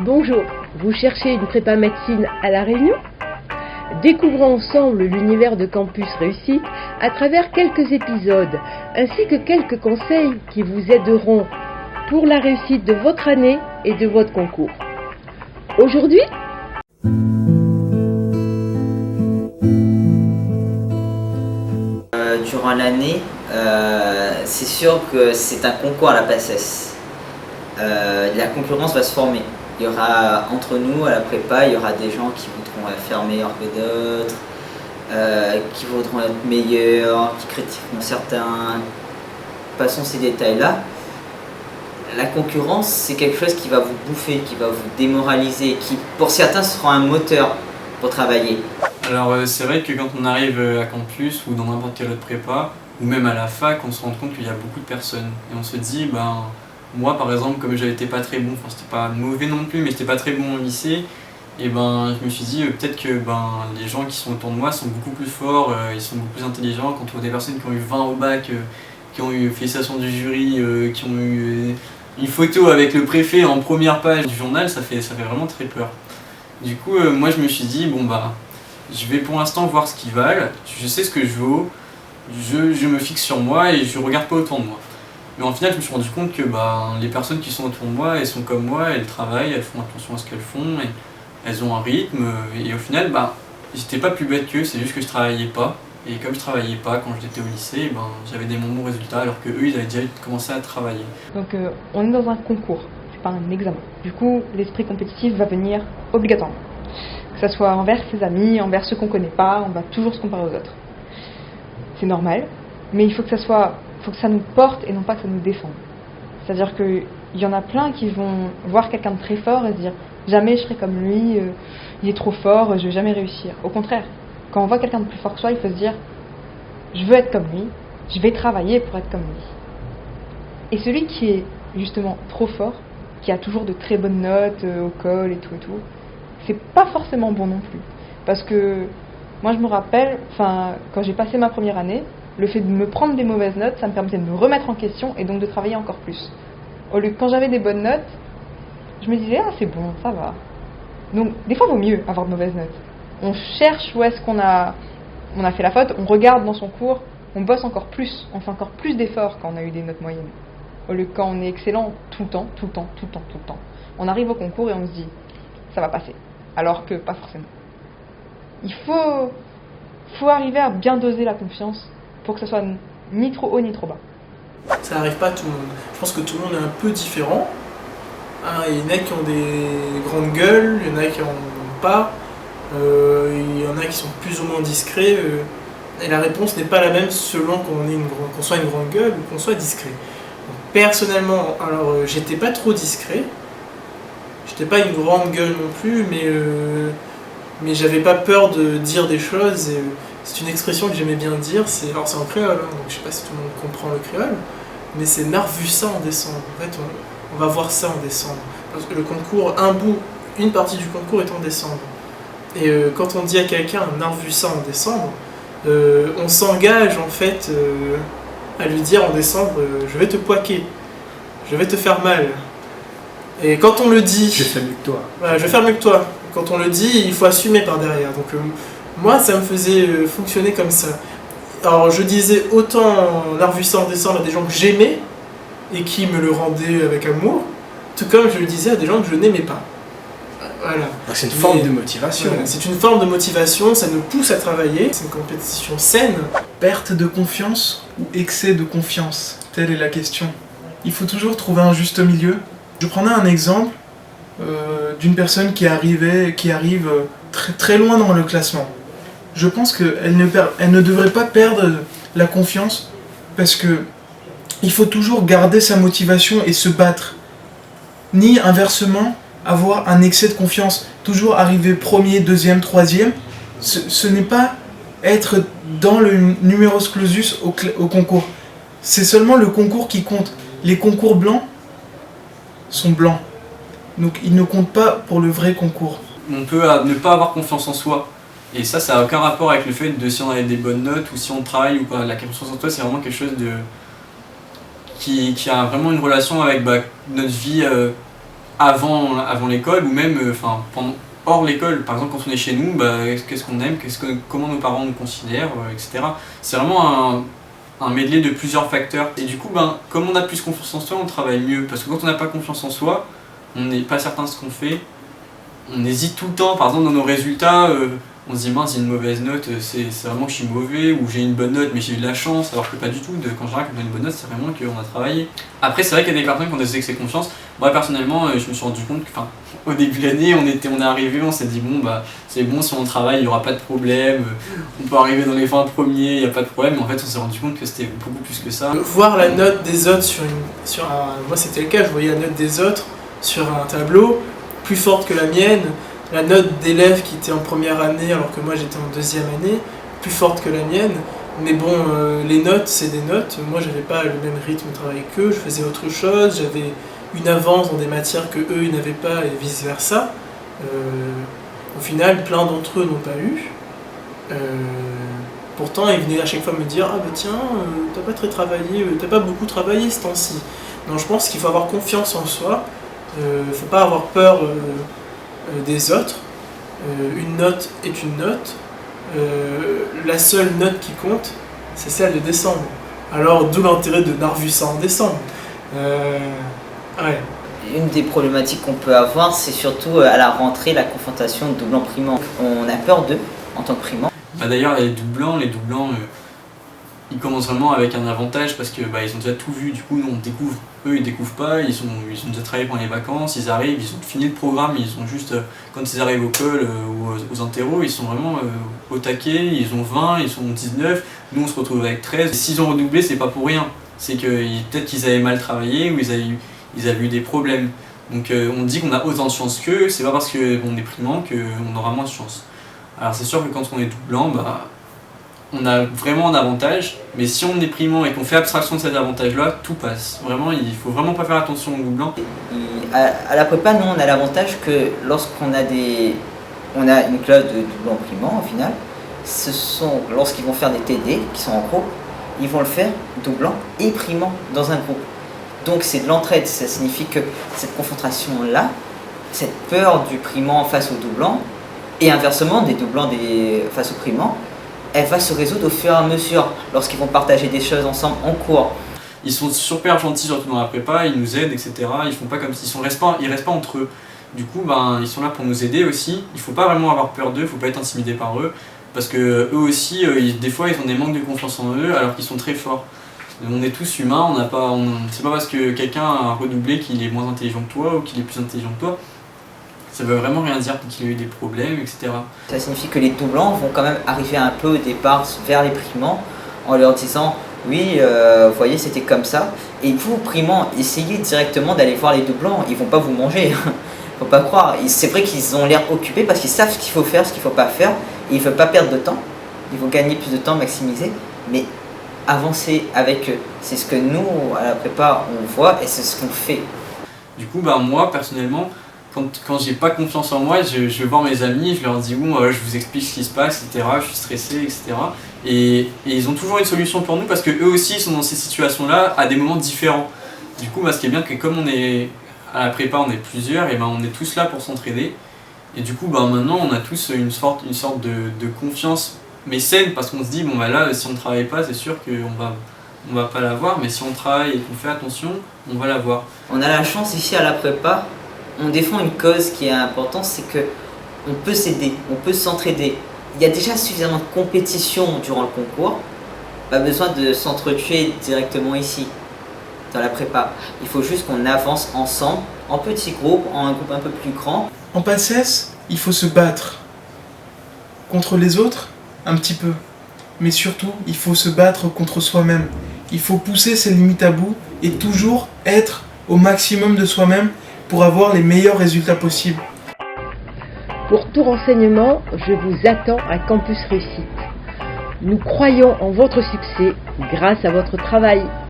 Bonjour, vous cherchez une prépa médecine à La Réunion ? Découvrons ensemble l'univers de Campus Réussite à travers quelques épisodes, ainsi que quelques conseils qui vous aideront pour la réussite de votre année et de votre concours. Aujourd'hui, durant l'année, c'est sûr que c'est un concours à la PACES. La concurrence va se former. Il y aura entre nous à la prépa, il y aura des gens qui voudront faire meilleur que d'autres, qui voudront être meilleurs, qui critiqueront certains. Passons ces détails-là. La concurrence, c'est quelque chose qui va vous bouffer, qui va vous démoraliser, qui pour certains sera un moteur pour travailler. Alors c'est vrai que quand on arrive à campus ou dans n'importe quelle autre prépa, ou même à la fac, on se rend compte qu'il y a beaucoup de personnes. Et on se dit, moi par exemple, comme j'avais été pas très bon, enfin c'était pas mauvais non plus, mais j'étais pas très bon au lycée, et je me suis dit peut-être que les gens qui sont autour de moi sont beaucoup plus forts, ils sont beaucoup plus intelligents. Quand on voit des personnes qui ont eu 20 au bac, qui ont eu félicitations du jury, qui ont eu une photo avec le préfet en première page du journal, ça fait vraiment très peur. Du coup, moi je me suis dit, je vais pour l'instant voir ce qu'ils valent, je sais ce que je vaux, je me fixe sur moi et je regarde pas autour de moi. Mais en final, je me suis rendu compte que les personnes qui sont autour de moi, elles sont comme moi, elles travaillent, elles font attention à ce qu'elles font, et elles ont un rythme, et au final, j'étais pas plus bête qu'eux, c'est juste que je travaillais pas. Et comme je travaillais pas quand j'étais au lycée, j'avais des bons résultats, alors que eux, ils avaient déjà commencé à travailler. Donc on est dans un concours, c'est pas un examen. Du coup, l'esprit compétitif va venir obligatoirement. Que ce soit envers ses amis, envers ceux qu'on connaît pas, on va toujours se comparer aux autres. C'est normal, mais il faut que ça nous porte et non pas que ça nous défende. C'est-à-dire qu'il y en a plein qui vont voir quelqu'un de très fort et se dire « jamais je serai comme lui, il est trop fort, je vais jamais réussir ». Au contraire, quand on voit quelqu'un de plus fort que soi, il faut se dire « je veux être comme lui, je vais travailler pour être comme lui ». Et celui qui est justement trop fort, qui a toujours de très bonnes notes au col et tout, c'est pas forcément bon non plus. Parce que moi je me rappelle, quand j'ai passé ma première année, le fait de me prendre des mauvaises notes, ça me permettait de me remettre en question et donc de travailler encore plus. Au lieu que quand j'avais des bonnes notes, je me disais « ah c'est bon, ça va ». Donc des fois il vaut mieux avoir de mauvaises notes. On cherche où est-ce qu'on a fait la faute, on regarde dans son cours, on bosse encore plus, on fait encore plus d'efforts quand on a eu des notes moyennes. Au lieu que quand on est excellent tout le temps, on arrive au concours et on se dit « ça va passer ». Alors que pas forcément. Il faut arriver à bien doser la confiance pour que ce soit ni trop haut ni trop bas. Ça n'arrive pas à tout le monde. Je pense que tout le monde est un peu différent. Il y en a qui ont des grandes gueules, il y en a qui n'en ont pas, il y en a qui sont plus ou moins discrets. Et la réponse n'est pas la même selon qu'on soit une grande gueule ou qu'on soit discret. Donc, personnellement, j'étais pas trop discret. J'étais pas une grande gueule non plus, mais j'avais pas peur de dire des choses. Et c'est une expression que j'aimais bien dire. C'est en créole, donc je sais pas si tout le monde comprend le créole, mais c'est « nar vu ça en décembre ». En fait, on va voir ça en décembre. Parce que le concours, une partie du concours est en décembre. Et quand on dit à quelqu'un « nar vu ça en décembre », on s'engage en fait à lui dire en décembre « je vais te poiquer, je vais te faire mal ». Et quand on le dit... Je fais mieux que toi. Voilà, je vais faire mieux que toi. Quand on le dit, il faut assumer par derrière. Donc moi, ça me faisait fonctionner comme ça. Alors je disais autant l'art vu ça en décembre à des gens que j'aimais et qui me le rendaient avec amour, tout comme je le disais à des gens que je n'aimais pas. Voilà. C'est une forme de motivation. Voilà, c'est une forme de motivation, ça nous pousse à travailler. C'est une compétition saine. Perte de confiance ou excès de confiance? Telle est la question. Il faut toujours trouver un juste milieu. Je prenais un exemple d'une personne qui arrive très, très loin dans le classement. Je pense qu'elle ne devrait pas perdre la confiance parce que il faut toujours garder sa motivation et se battre. Ni inversement, avoir un excès de confiance, toujours arriver premier, deuxième, troisième. Ce n'est pas être dans le numerus clausus au concours. C'est seulement le concours qui compte. Les concours blancs sont blancs. Donc ils ne comptent pas pour le vrai concours. On peut ne pas avoir confiance en soi. Et ça n'a aucun rapport avec le fait de si on a des bonnes notes ou si on travaille ou pas. La confiance en soi, c'est vraiment quelque chose qui a vraiment une relation avec notre vie avant l'école ou même hors l'école. Par exemple, quand on est chez nous, qu'est-ce qu'on aime, comment nos parents nous considèrent, etc. C'est vraiment un medley de plusieurs facteurs. Et du coup, comme on a plus confiance en soi, on travaille mieux. Parce que quand on n'a pas confiance en soi, on n'est pas certain de ce qu'on fait. On hésite tout le temps. Par exemple, dans nos résultats, on se dit mince, j'ai une mauvaise note, c'est vraiment que je suis mauvais, ou j'ai une bonne note mais j'ai eu de la chance, alors que pas du tout. Quand je dirais qu'on a une bonne note, c'est vraiment qu'on a travaillé. Après, c'est vrai qu'il y a des personnes qui ont des excès de confiance. Moi personnellement, je me suis rendu compte qu'au début de l'année, on est arrivé, on s'est dit c'est bon, si on travaille, il n'y aura pas de problème, on peut arriver dans les 20 premiers, il n'y a pas de problème. Mais en fait, on s'est rendu compte que c'était beaucoup plus que ça. Voir la note des autres moi c'était le cas, je voyais la note des autres sur un tableau, plus forte que la mienne. La note d'élèves qui était en première année alors que moi j'étais en deuxième année, plus forte que la mienne. Mais bon, les notes, c'est des notes. Moi, j'avais pas le même rythme de travail qu'eux, je faisais autre chose, j'avais une avance dans des matières que eux ils n'avaient pas et vice versa. Au final, plein d'entre eux n'ont pas eu. Pourtant, ils venaient à chaque fois me dire ah bah tiens, t'as pas très travaillé, t'as pas beaucoup travaillé ce temps-ci. Non, je pense qu'il faut avoir confiance en soi. Faut pas avoir peur des autres. Une note est une note. La seule note qui compte, c'est celle de décembre. Alors, d'où l'intérêt de narvu ça en décembre. Ouais. Une des problématiques qu'on peut avoir, c'est surtout à la rentrée, la confrontation doublants-primants. On a peur d'eux en tant que primants. D'ailleurs, les doublants, ils commencent vraiment avec un avantage parce que ils ont déjà tout vu. Du coup, nous, on découvre. Eux, ils découvrent pas. Ils ont déjà travaillé pendant les vacances. Ils arrivent, ils ont fini le programme. Ils ont juste, quand ils arrivent au col ou aux interros, ils sont vraiment au taquet. Ils ont 20, ils sont 19. Nous, on se retrouve avec 13. Et s'ils ont redoublé, c'est pas pour rien. C'est que peut-être qu'ils avaient mal travaillé ou ils avaient eu des problèmes. Donc, on dit qu'on a autant de chance qu'eux. C'est pas parce qu'on est primant qu'on aura moins de chance. Alors, c'est sûr que quand on est doublant, on a vraiment un avantage, mais si on est primant et qu'on fait abstraction de cet avantage-là, tout passe. Vraiment, il faut vraiment pas faire attention aux doublants. À la prépa, nous, on a l'avantage que lorsqu'on a on a une classe de doublants primants, au final, lorsqu'ils vont faire des TD, qui sont en groupe, ils vont le faire doublant et primant dans un groupe. Donc c'est de l'entraide, ça signifie que cette confrontation-là, cette peur du primant face au doublant, et inversement des doublants face au primant, elle va se résoudre au fur et à mesure lorsqu'ils vont partager des choses ensemble en cours. Ils sont super gentils, surtout dans la prépa, ils nous aident, etc. Ils font pas comme s'ils restent pas entre eux. Du coup, ils sont là pour nous aider aussi. Il faut pas vraiment avoir peur d'eux, il faut pas être intimidé par eux, parce que eux aussi, des fois, ils ont des manques de confiance en eux, alors qu'ils sont très forts. On est tous humains, c'est pas parce que quelqu'un a redoublé qu'il est moins intelligent que toi ou qu'il est plus intelligent que toi. Ça veut vraiment rien dire qu'il a eu des problèmes, etc. Ça signifie que les doublants vont quand même arriver un peu au départ vers les primants en leur disant oui, vous voyez, c'était comme ça. Et vous, primants, essayez directement d'aller voir les doublants, ils vont pas vous manger. Faut pas croire. C'est vrai qu'ils ont l'air occupés parce qu'ils savent ce qu'il faut faire, ce qu'il faut pas faire, et ils veulent pas perdre de temps. Ils vont gagner plus de temps, maximiser, mais avancer avec eux. C'est ce que nous, à la prépa, on voit et c'est ce qu'on fait. Du coup, moi, personnellement, quand j'ai pas confiance en moi, je vais voir mes amis, je leur dis je vous explique ce qui se passe, etc. Je suis stressé, etc. Et ils ont toujours une solution pour nous parce que eux aussi ils sont dans ces situations-là à des moments différents. Du coup, ce qui est bien, que comme on est à la prépa, on est plusieurs, et on est tous là pour s'entraider. Et du coup, maintenant, on a tous une sorte de confiance, mais saine, parce qu'on se dit là, si on ne travaille pas, c'est sûr qu'on va pas l'avoir, mais si on travaille et qu'on fait attention, on va l'avoir. On a la chance ici à la prépa. On défend une cause qui est importante, c'est que on peut s'aider, on peut s'entraider. Il y a déjà suffisamment de compétition durant le concours, pas besoin de s'entretuer directement ici, dans la prépa. Il faut juste qu'on avance ensemble, en petits groupes, en un groupe un peu plus grand. En PACES, il faut se battre contre les autres, un petit peu. Mais surtout, il faut se battre contre soi-même. Il faut pousser ses limites à bout et toujours être au maximum de soi-même pour avoir les meilleurs résultats possibles. Pour tout renseignement, je vous attends à Campus Réussite. Nous croyons en votre succès grâce à votre travail.